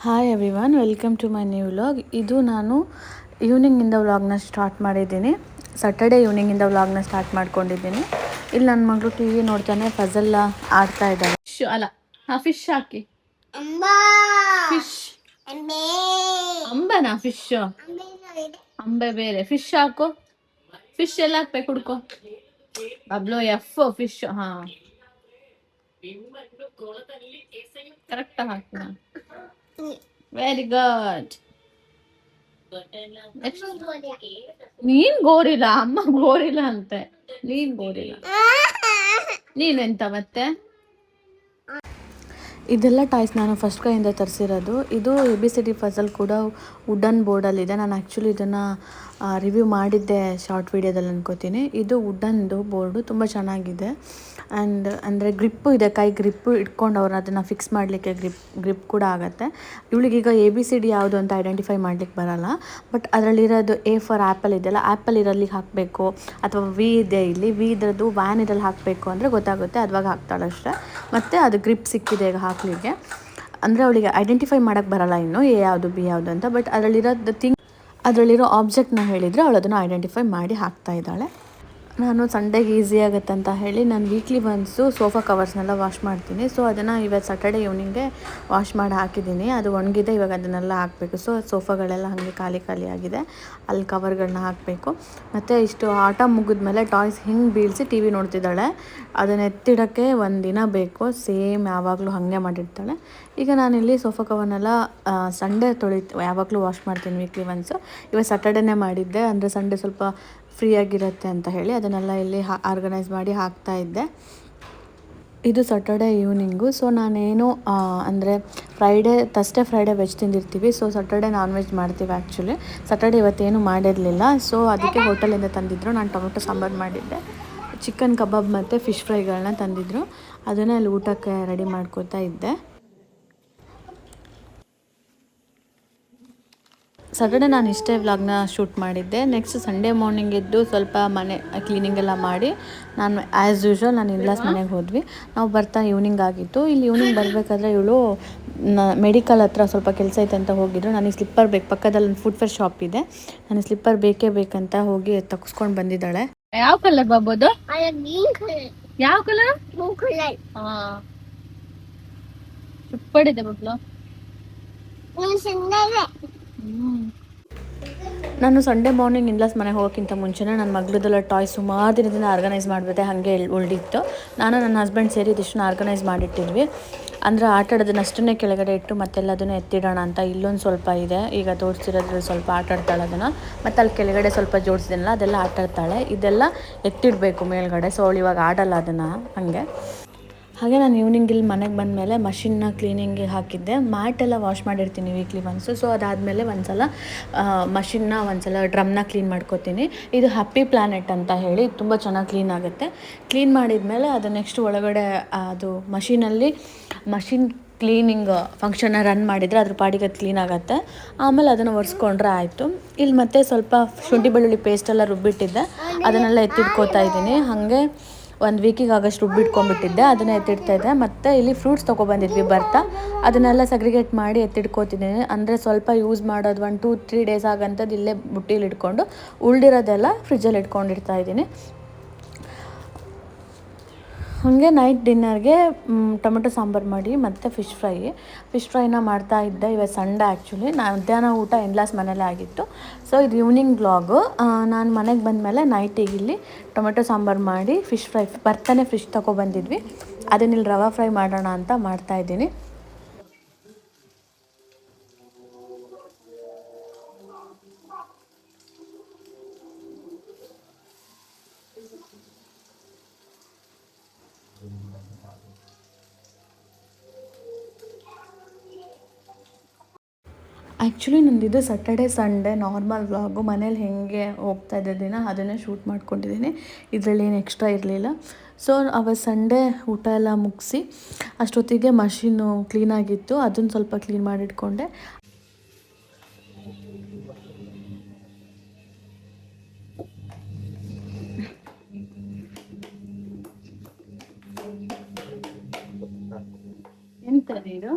Hi everyone, welcome to my new vlog. ಇದು ನಾನು ಈವ್ನಿಂಗಿಂದ ವ್ಲಾಗ್ನ ಸ್ಟಾರ್ಟ್ ಮಾಡಿದ್ದೀನಿ. ಸ್ಯಾಟರ್ಡೇ ಈವ್ನಿಂಗಿಂದ ವ್ಲಾಗ್ನ ಸ್ಟಾರ್ಟ್ ಮಾಡ್ಕೊಂಡಿದ್ದೀನಿ. ಇಲ್ಲಿ ನನ್ನ ಮಗಳು ಟಿ ವಿ ನೋಡ್ತಾನೆ, ಪಜಲ್ ಆಡ್ತಾ ಇದ್ದಾಳೆ. ಅಲ್ಲ, ಫಿಶ್ ಹಾಕಿ. ಫಿಶ್ ಅಂಬನಾ? ಫಿಶ್ ಅಂಬೆ ಬೇರೆ, ಫಿಶ್ ಹಾಕು. ಫಿಶ್ ಎಲ್ಲ ಹಾಕ್ಬೇಕು, ಹುಡ್ಕೋ. Bablu F fish. ಹಾ, ಕರೆಕ್ಟ್ ಹಾಕಿ. Very good. ನೀನ್ ಗೋರಿಲ್ಲ, ಅಮ್ಮ ಗೋರಿಲ್ಲ ಅಂತೆ. ನೀನ್ ಗೋರಿಲ್ಲ. ನೀನೆಂತ ಮತ್ತೆ? ಇದೆಲ್ಲ ಟಾಯ್ಸ್ ನಾನು ಫಸ್ಟ್ ಕೈಯಿಂದ ತರಿಸಿರೋದು. ಇದು ABCD ಪಜಲ್ ಕೂಡ ವುಡನ್ ಬೋರ್ಡಲ್ಲಿದೆ. ನಾನು ಆ್ಯಕ್ಚುಲಿ ಇದನ್ನು ರಿವ್ಯೂ ಮಾಡಿದ್ದೆ ಶಾರ್ಟ್ ವಿಡಿಯೋದಲ್ಲಿ ಅನ್ಕೋತೀನಿ. ಇದು ವುಡನ್ದು ಬೋರ್ಡು, ತುಂಬ ಚೆನ್ನಾಗಿದೆ. ಆ್ಯಂಡ್ ಅಂದರೆ ಗ್ರಿಪ್ಪು ಇದೆ, ಕೈ ಗ್ರಿಪ್ಪು ಇಟ್ಕೊಂಡು ಅವ್ರು ಅದನ್ನು ಫಿಕ್ಸ್ ಮಾಡಲಿಕ್ಕೆ ಗ್ರಿಪ್ ಕೂಡ ಆಗುತ್ತೆ. ಇವಳಿಗೀಗ ABCD ಯಾವುದು ಅಂತ ಐಡೆಂಟಿಫೈ ಮಾಡಲಿಕ್ಕೆ ಬರೋಲ್ಲ. ಬಟ್ ಅದರಲ್ಲಿರೋದು A ಫಾರ್ ಆ್ಯಪಲ್ ಇದೆಯಲ್ಲ, ಆ್ಯಪಲ್ ಇರಲ್ಲಿ ಹಾಕಬೇಕು, ಅಥವಾ V ಇದೆ ಇಲ್ಲಿ, V ಇದ್ರದ್ದು ವ್ಯಾನ್ ಇದ್ರಲ್ಲಿ ಹಾಕಬೇಕು ಅಂದರೆ ಗೊತ್ತಾಗುತ್ತೆ, ಅದುವಾಗ ಹಾಕ್ತಾಳೆ ಅಷ್ಟೇ. ಮತ್ತು ಅದು ಗ್ರಿಪ್ ಸಿಕ್ಕಿದೆ ಈಗ ಹಾಕಲಿಕ್ಕೆ. ಅಂದರೆ ಅವಳಿಗೆ ಐಡೆಂಟಿಫೈ ಮಾಡೋಕ್ಕೆ ಬರೋಲ್ಲ ಇನ್ನು A ಯಾವುದು B ಯಾವುದು ಅಂತ. ಬಟ್ ಅದರಲ್ಲಿರೋ ಆಬ್ಜೆಕ್ಟ್ನ ಹೇಳಿದರೆ ಅವಳು ಅದನ್ನು ಐಡೆಂಟಿಫೈ ಮಾಡಿ ಹಾಕ್ತಾ ಇದ್ದಾಳೆ. ನಾನು ಸಂಡೇಗೆ ಈಸಿ ಆಗುತ್ತೆ ಅಂತ ಹೇಳಿ ನಾನು ವೀಕ್ಲಿ ಒನ್ಸು ಸೋಫಾ ಕವರ್ಸ್ನೆಲ್ಲ ವಾಶ್ ಮಾಡ್ತೀನಿ. ಸೊ ಅದನ್ನು ಇವತ್ತು ಸ್ಯಾಟರ್ಡೇ ಈವ್ನಿಂಗ್ಗೆ ವಾಶ್ ಮಾಡಿ ಹಾಕಿದ್ದೀನಿ. ಅದು ಒಣಗಿದೆ, ಇವಾಗ ಅದನ್ನೆಲ್ಲ ಹಾಕಬೇಕು. ಸೊ ಸೋಫಾಗಳೆಲ್ಲ ಹಾಗೆ ಖಾಲಿ ಆಗಿದೆ, ಅಲ್ಲಿ ಕವರ್ಗಳನ್ನ ಹಾಕಬೇಕು. ಮತ್ತು ಇಷ್ಟು ಆಟ ಮುಗಿದ್ಮೇಲೆ ಟಾಯ್ಸ್ ಹಿಂಗೆ ಬೀಳಿಸಿ ಟಿ ವಿ ನೋಡ್ತಿದ್ದಾಳೆ. ಅದನ್ನು ಎತ್ತಿಡೋಕ್ಕೆ ಒಂದು ದಿನ ಬೇಕು, ಸೇಮ್ ಯಾವಾಗಲೂ ಹಾಗೆ ಮಾಡಿರ್ತಾಳೆ. ಈಗ ನಾನಿಲ್ಲಿ ಸೋಫಾ ಕವರ್ನೆಲ್ಲ ಸಂಡೇ ಯಾವಾಗಲೂ ವಾಶ್ ಮಾಡ್ತೀನಿ ವೀಕ್ಲಿ ಒನ್ಸು. ಇವತ್ತು ಸ್ಯಾಟರ್ಡೇನೇ ಮಾಡಿದ್ದೆ, ಅಂದರೆ ಸಂಡೇ ಸ್ವಲ್ಪ ಫ್ರೀಯಾಗಿರುತ್ತೆ ಅಂತ ಹೇಳಿ ಅದನ್ನೆಲ್ಲ ಇಲ್ಲಿ ಆರ್ಗನೈಸ್ ಮಾಡಿ ಹಾಕ್ತಾ ಇದ್ದೆ. ಇದು ಸ್ಯಾಟರ್ಡೇ ಈವ್ನಿಂಗು. ಸೊ ನಾನೇನು ಅಂದರೆ ಫ್ರೈಡೇ ವೆಜ್ ತಿಂದಿರ್ತೀವಿ. ಸೊ ಸ್ಯಾಟರ್ಡೇ ನಾನ್ ವೆಜ್ ಮಾಡ್ತೀವಿ. ಆ್ಯಕ್ಚುಲಿ ಸ್ಯಾಟರ್ಡೇ ಇವತ್ತೇನು ಮಾಡಿರಲಿಲ್ಲ. ಸೊ ಅದಕ್ಕೆ ಹೋಟೆಲಿಂದ ತಂದಿದ್ದರು. ನಾನು ಟೊಮೊಟೊ ಸಾಂಬಾರು ಮಾಡಿದ್ದೆ, ಚಿಕನ್ ಕಬಾಬ್ ಮತ್ತು ಫಿಶ್ ಫ್ರೈಗಳನ್ನ ತಂದಿದ್ದರು. ಅದನ್ನೇ ಅಲ್ಲಿ ಊಟಕ್ಕೆ ರೆಡಿ ಮಾಡ್ಕೋತಾ ಇದ್ದೆ. ಸ್ಯಾಟರ್ಡೇ ನಾನು ಇಷ್ಟೇ ವ್ಲಾಗ್ನ ಶೂಟ್ ಮಾಡಿದ್ದೆ. ನೆಕ್ಸ್ಟ್ ಸಂಡೇ ಮಾರ್ನಿಂಗ್ ಎದ್ದು ಸ್ವಲ್ಪ ಮನೆ ಕ್ಲೀನಿಂಗ್ ಎಲ್ಲ ಮಾಡಿ ನಾನು ಆ್ಯಸ್ ಯೂಶ್ವಲ್ ನಾನು ಇನ್ಲಾಸ್ ಮನೆಗೆ ಹೋದ್ವಿ. ನಾವು ಬರ್ತಾ ಈವ್ನಿಂಗ್ ಆಗಿತ್ತು. ಇಲ್ಲಿ ಈವ್ನಿಂಗ್ ಬರಬೇಕಾದ್ರೆ ಇವಳು ಮೆಡಿಕಲ್ ಹತ್ರ ಸ್ವಲ್ಪ ಕೆಲಸ ಐತೆ ಅಂತ ಹೋಗಿದ್ರು. ನನಗೆ ಸ್ಲಿಪ್ಪರ್ ಬೇಕು, ಪಕ್ಕದಲ್ಲಿ ಒಂದು ಫುಟ್ವೇರ್ ಶಾಪ್ ಇದೆ, ನನಗೆ ಸ್ಲಿಪ್ಪರ್ ಬೇಕಂತ ಹೋಗಿ ತಗ್ಸ್ಕೊಂಡು ಬಂದಿದ್ದಾಳೆ. ಯಾವ ಕಲರ್ ಬಾಬೋದು? ಯಾವ ಕಲರ್? ಸೂಪರ್ ಇದೆ ಬಬ್ಲು. ನಾನು ಸಂಡೇ ಮಾರ್ನಿಂಗ್ ಇನ್ಲಾಸ್ ಮನೆಗೆ ಹೋಗೋಕ್ಕಿಂತ ಮುಂಚೆನೇ ನನ್ನ ಮಗಳದೆಲ್ಲ ಟಾಯ್ಸ್ ಸುಮಾರು ದಿನದಿಂದ ಆರ್ಗನೈಸ್ ಮಾಡಿಬಿಟ್ಟೆ, ಹಾಗೆ ಉಳಿದಿತ್ತು. ನಾನು ನನ್ನ ಹಸ್ಬೆಂಡ್ ಸೇರಿ ಇದಿಷ್ಟನ್ನು ಆರ್ಗನೈಸ್ ಮಾಡಿಟ್ಟಿದ್ವಿ. ಅಂದರೆ ಆಟ ಆಡೋದನ್ನಷ್ಟನ್ನೇ ಕೆಳಗಡೆ ಇಟ್ಟು ಮತ್ತೆಲ್ಲದನ್ನು ಎತ್ತಿಡೋಣ ಅಂತ. ಇಲ್ಲೊಂದು ಸ್ವಲ್ಪ ಇದೆ, ಈಗ ತೋರಿಸ್ತಿರೋದ್ರಲ್ಲಿ ಸ್ವಲ್ಪ ಆಟ ಆಡ್ತಾಳೆ ಅದನ್ನು. ಮತ್ತು ಅಲ್ಲಿ ಕೆಳಗಡೆ ಸ್ವಲ್ಪ ಜೋಡಿಸಿದೆನಲ್ಲ ಅದೆಲ್ಲ ಆಟ ಆಡ್ತಾಳೆ. ಇದೆಲ್ಲ ಎತ್ತಿಡಬೇಕು ಮೇಲ್ಗಡೆ. ಸೊ ಅವಳು ಇವಾಗ ಆಡಲ್ಲ ಅದನ್ನು ಹಾಗೆ ನಾನು ಈವ್ನಿಂಗ್ ಇಲ್ಲಿ ಮನೆಗೆ ಬಂದಮೇಲೆ ಮಷಿನ್ನ ಕ್ಲೀನಿಂಗಿಗೆ ಹಾಕಿದ್ದೆ. ಮ್ಯಾಟೆಲ್ಲ ವಾಶ್ ಮಾಡಿರ್ತೀನಿ ವೀಕ್ಲಿ ಒನ್ಸು. ಸೊ ಅದಾದಮೇಲೆ ಒಂದ್ಸಲ ಮಷಿನ್ನ ಒಂದ್ಸಲ ಡ್ರಮ್ನ ಕ್ಲೀನ್ ಮಾಡ್ಕೋತೀನಿ. ಇದು ಹ್ಯಾಪಿ ಪ್ಲ್ಯಾನೆಟ್ ಅಂತ ಹೇಳಿ ತುಂಬ ಚೆನ್ನಾಗಿ ಕ್ಲೀನ್ ಆಗುತ್ತೆ. ಕ್ಲೀನ್ ಮಾಡಿದ್ಮೇಲೆ ಅದು ನೆಕ್ಸ್ಟ್ ಒಳಗಡೆ ಅದು ಮಷಿನ್ ಕ್ಲೀನಿಂಗ್ ಫಂಕ್ಷನ್ನ ರನ್ ಮಾಡಿದರೆ ಅದ್ರ ಪಾಡಿಗೆ ಅದು ಕ್ಲೀನ್ ಆಗುತ್ತೆ. ಆಮೇಲೆ ಅದನ್ನು ಒರೆಸ್ಕೊಂಡ್ರೆ ಆಯಿತು. ಇಲ್ಲಿ ಮತ್ತೆ ಸ್ವಲ್ಪ ಶುಂಠಿ ಬೆಳ್ಳುಳ್ಳಿ ಪೇಸ್ಟೆಲ್ಲ ರುಬ್ಬಿಟ್ಟಿದ್ದೆ, ಅದನ್ನೆಲ್ಲ ಎತ್ತಿಟ್ಕೋತಾ ಇದ್ದೀನಿ. ಹಾಗೆ ಒಂದು ವೀಕಿಗೆ ಆಗಷ್ಟು ರುಬ್ಬಿಟ್ಕೊಂಡ್ಬಿಟ್ಟಿದ್ದೆ, ಅದನ್ನು ಎತ್ತಿಡ್ತಾಯಿದ್ದೆ. ಮತ್ತು ಇಲ್ಲಿ ಫ್ರೂಟ್ಸ್ ತೊಗೊಬಂದಿದ್ವಿ ಬರ್ತಾ, ಅದನ್ನೆಲ್ಲ ಸಗ್ರಿಗೇಟ್ ಮಾಡಿ ಎತ್ತಿಟ್ಕೋತಿದ್ದೀನಿ. ಅಂದರೆ ಸ್ವಲ್ಪ ಯೂಸ್ ಮಾಡೋದು 1-2-3 ಡೇಸ್ ಆಗಂಥದ್ದು ಇಲ್ಲೇ ಬುಟ್ಟೀಲಿ ಇಟ್ಕೊಂಡು ಉಳಿದಿರೋದೆಲ್ಲ ಫ್ರಿಜ್ಜಲ್ಲಿ ಇಟ್ಕೊಂಡಿರ್ತಾ ಇದ್ದೀನಿ. ಹಾಗೆ ನೈಟ್ ಡಿನ್ನರ್ಗೆ ಟೊಮೆಟೊ ಸಾಂಬಾರು ಮಾಡಿ ಮತ್ತು ಫಿಶ್ ಫ್ರೈನ ಮಾಡ್ತಾ ಇದ್ದೆ. ಇವತ್ತು ಸಂಡೇ ಆ್ಯಕ್ಚುಲಿ ಮಧ್ಯಾಹ್ನ ಊಟ ಇನ್ಲಾಸ್ ಮನೇಲೇ ಆಗಿತ್ತು. ಸೊ ಇದು ಈವ್ನಿಂಗ್ ವ್ಲಾಗು. ನಾನು ಮನೆಗೆ ಬಂದಮೇಲೆ ನೈಟಿಗೆ ಇಲ್ಲಿ ಟೊಮೆಟೊ ಸಾಂಬಾರು ಮಾಡಿ ಫಿಶ್ ಫ್ರೈ ಬರ್ತಾನೆ ಫಿಶ್ ತೊಗೊಬಂದಿದ್ವಿ, ಅದನ್ನಿಲ್ಲಿ ರವಾ ಫ್ರೈ ಮಾಡೋಣ ಅಂತ ಮಾಡ್ತಾಯಿದ್ದೀನಿ. ಆ್ಯಕ್ಚುಲಿ ನಂದಿದು ಸ್ಯಾಟರ್ಡೇ ಸಂಡೇ ನಾರ್ಮಲ್ ವ್ಲಾಗು. ಮನೇಲಿ ಹೇಗೆ ಹೋಗ್ತಾ ಇದ್ದ ದಿನ ಅದನ್ನೇ ಶೂಟ್ ಮಾಡ್ಕೊಂಡಿದ್ದೀನಿ, ಇದರಲ್ಲಿ ಏನು ಎಕ್ಸ್ಟ್ರಾ ಇರಲಿಲ್ಲ. ಸೊ ಅವತ್ತು ಸಂಡೇ ಊಟ ಎಲ್ಲ ಮುಗಿಸಿ ಅಷ್ಟೊತ್ತಿಗೆ ಮಷೀನು ಕ್ಲೀನಾಗಿತ್ತು, ಅದನ್ನು ಸ್ವಲ್ಪ ಕ್ಲೀನ್ ಮಾಡಿಟ್ಕೊಂಡೆ. ಎಂತ ನೀರು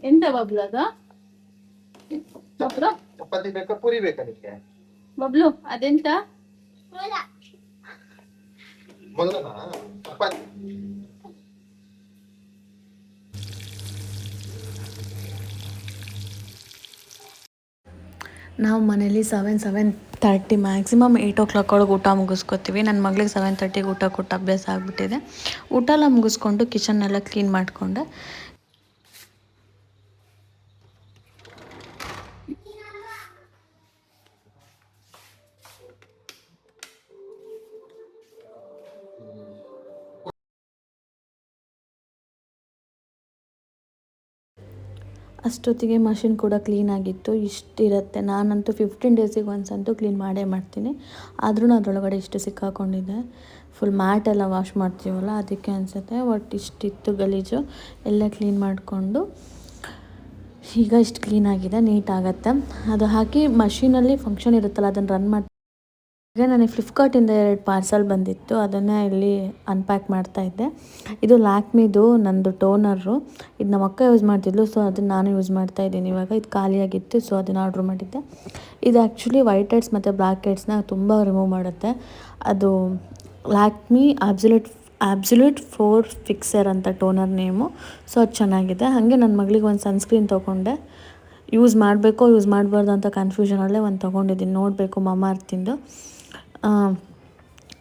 ಎಂತ ಬಬ್ಲು ಅದು? ಬಬ್ಲು ಚಪಾತಿ ಬೇಕಾ ಪೂರಿ ಬೇಕಾ ನಿಮಗೆ? ಬಬ್ಲು ಅದೆಂತ? ಮೊದಲನ ಚಪಾತಿ. ನಾವು ಮನೇಲಿ 7:30 ಮ್ಯಾಕ್ಸಿಮಮ್ 8 ಒಳಗೆ ಊಟ ಮುಗಿಸ್ಕೊತೀವಿ. ನನ್ನ ಮಗಳಿಗೆ 7:30ಗೆ ಊಟ ಕೊಟ್ಟು ಅಭ್ಯಾಸ ಆಗಿಬಿಟ್ಟಿದೆ. ಊಟ ಎಲ್ಲ ಮುಗಿಸ್ಕೊಂಡು ಕಿಚನ್ನೆಲ್ಲ ಕ್ಲೀನ್ ಮಾಡಿಕೊಂಡೆ. ಅಷ್ಟೊತ್ತಿಗೆ ಮಷಿನ್ ಕೂಡ ಕ್ಲೀನಾಗಿತ್ತು. ಇಷ್ಟಿರುತ್ತೆ, ನಾನಂತೂ 15 ಡೇಸಿಗೆ ಒಂದ್ಸಂತೂ ಕ್ಲೀನ್ ಮಾಡೇ ಮಾಡ್ತೀನಿ. ಆದ್ರೂ ಅದರೊಳಗಡೆ ಇಷ್ಟು ಸಿಕ್ಕಾಕೊಂಡಿದೆ. ಫುಲ್ ಮ್ಯಾಟೆಲ್ಲ ವಾಶ್ ಮಾಡ್ತೀವಲ್ಲ ಅದಕ್ಕೆ ಅನಿಸುತ್ತೆ. ಬಟ್ ಇಷ್ಟಿತ್ತು ಗಲೀಜು, ಎಲ್ಲ ಕ್ಲೀನ್ ಮಾಡಿಕೊಂಡು ಈಗ ಇಷ್ಟು ಕ್ಲೀನಾಗಿದೆ, ನೀಟಾಗತ್ತೆ. ಅದು ಹಾಕಿ ಮಷೀನಲ್ಲಿ ಫಂಕ್ಷನ್ ಇರುತ್ತಲ್ಲ ಅದನ್ನು ರನ್ ಮಾಡಿ. ಈಗ ನನಗೆ ಫ್ಲಿಪ್ಕಾರ್ಟಿಂದ 2 ಪಾರ್ಸಲ್ ಬಂದಿತ್ತು, ಅದನ್ನೇ ಇಲ್ಲಿ ಅನ್ಪ್ಯಾಕ್ ಮಾಡ್ತಾಯಿದ್ದೆ. ಇದು ಲ್ಯಾಕ್ಮಿದು ನಂದು ಟೋನರು. ಇದು ನಮ್ಮ ಅಕ್ಕ ಯೂಸ್ ಮಾಡ್ತಿದ್ಲು, ಸೊ ಅದನ್ನು ನಾನು ಯೂಸ್ ಮಾಡ್ತಾಯಿದ್ದೀನಿ ಇವಾಗ. ಇದು ಖಾಲಿಯಾಗಿತ್ತು, ಸೊ ಅದನ್ನು ಆರ್ಡ್ರ್ ಮಾಡಿದ್ದೆ. ಇದು ಆ್ಯಕ್ಚುಲಿ ವೈಟ್ ಹೆಡ್ಸ್ ಮತ್ತು ಬ್ಲ್ಯಾಕ್ ಹೆಡ್ಸ್ನ ತುಂಬ ರಿಮೂವ್ ಮಾಡುತ್ತೆ. ಅದು ಲ್ಯಾಕ್ಮಿ ಆಬ್ಸಲ್ಯೂಟ್ ಫೋರ್ ಫಿಕ್ಸರ್ ಅಂತ ಟೋನರ್ ನೇಮು. ಸೊ ಅದು ಚೆನ್ನಾಗಿದೆ. ಹಾಗೆ ನನ್ನ ಮಗಳಿಗೆ ಒಂದು ಸನ್ಸ್ಕ್ರೀನ್ ತೊಗೊಂಡೆ. ಯೂಸ್ ಮಾಡಬೇಕೋ ಯೂಸ್ ಮಾಡಬಾರ್ದು ಅಂತ ಕನ್ಫ್ಯೂಷನಲ್ಲೇ ಒಂದು ತೊಗೊಂಡಿದ್ದೀನಿ, ನೋಡಬೇಕು ಮಮಾರ್ತಿಂದು.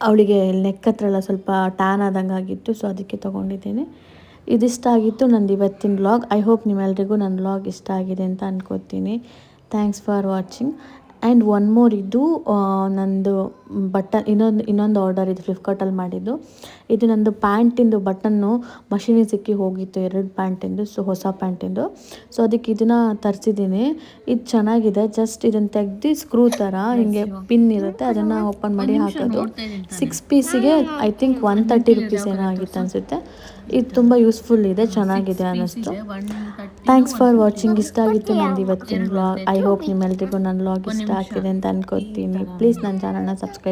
ಅವಳಿಗೆ ನೆಕ್ ಹತ್ರ ಎಲ್ಲ ಸ್ವಲ್ಪ ಟ್ಯಾನ್ ಆದಂಗೆ ಆಗಿತ್ತು, ಸೊ ಅದಕ್ಕೆ ತೊಗೊಂಡಿದ್ದೀನಿ. ಇದಿಷ್ಟ ಆಗಿತ್ತು ನಂದು ಇವತ್ತಿನ ವ್ಲಾಗ್. ಐ ಹೋಪ್ ನಿಮ್ಮೆಲ್ರಿಗೂ ನನ್ನ ವ್ಲಾಗ್ ಇಷ್ಟ ಆಗಿದೆ ಅಂತ ಅಂದ್ಕೋತೀನಿ. Thanks for watching. And one more, ಇದು ನಂದು ಬಟನ್ ಇನ್ನೊಂದು ಆರ್ಡರ್ ಇದು ಫ್ಲಿಪ್ಕಾರ್ಟಲ್ಲಿ ಮಾಡಿದ್ದು. ಇದು ನಂದು ಪ್ಯಾಂಟಿಂದು ಬಟನ್ನು ಮಷೀನಿಗೆ ಸಿಕ್ಕಿ ಹೋಗಿತ್ತು, 2 ಪ್ಯಾಂಟಿಂದು, ಸೊ ಹೊಸ ಪ್ಯಾಂಟಿಂದು. ಸೊ ಅದಕ್ಕೆ ಇದನ್ನು ತರಿಸಿದ್ದೀನಿ. ಇದು ಚೆನ್ನಾಗಿದೆ. ಜಸ್ಟ್ ಇದನ್ನು ತೆಗ್ದು ಸ್ಕ್ರೂ ಥರ ಹಿಂಗೆ ಪಿನ್ ಇರುತ್ತೆ, ಅದನ್ನು ಓಪನ್ ಮಾಡಿ ಹಾಕೋದು. 6 ಪೀಸಿಗೆ ಐ ಥಿಂಕ್ 130 ರುಪೀಸ್ ಏನೋ ಆಗಿತ್ತು ಅನಿಸುತ್ತೆ. ಇದು ತುಂಬ ಯೂಸ್ಫುಲ್ ಇದೆ, ಚೆನ್ನಾಗಿದೆ ಅನ್ನಿಸ್ತು. Thanks for watching. ಇಷ್ಟ ಆಗಿತ್ತು ನಂದು ಇವತ್ತಿನ ವ್ಲಾಗ್. ಐ ಹೋಪ್ ನಿಮ್ಮೆಲ್ರಿಗೂ ನನ್ನ ವ್ಲಾಗ್ ಇಷ್ಟ ಆಗ್ತಿದೆ ಅಂತ ಅನ್ಕೋತೀನಿ. ಪ್ಲೀಸ್ ನನ್ನ ಚಾನಲ್ನ ಸಬ್ಸ್ಕ್ರೈಬ್